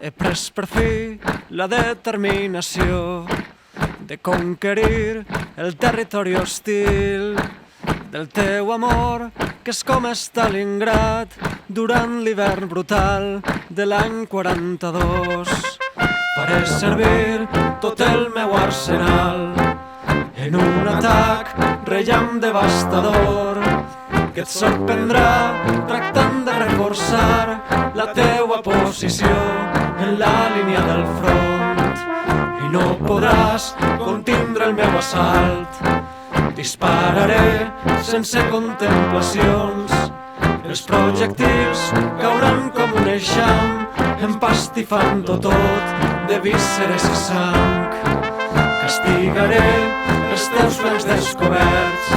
He pres per fi la determinació de conquerir el territori hostil del teu amor, que és com Stalingrad durant l'hivern brutal de l'any 42. Faré servir tot el meu arsenal en un atac rellam devastador que et sorprendrà tractant de reforçar la teua posició en la línia del front. I no podràs contindre el meu assalt. Dispararé sense contemplacions. Els projectils cauran com un eixam, empastifant-ho tot de vísceres i sang. Castigaré els teus flancs descoberts.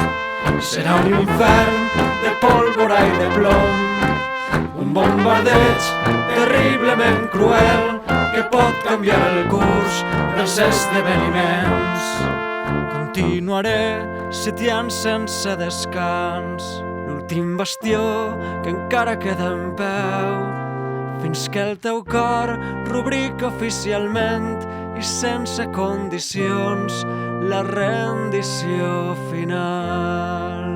Serà un infern de pólvora i de plom, un bombardeig terriblement cruel que pot canviar el curs dels esdeveniments. Continuaré sitiant sense descans l'últim bastió que encara queda en peu, fins que el teu cor rubrica oficialment i sense condicions la rendició final.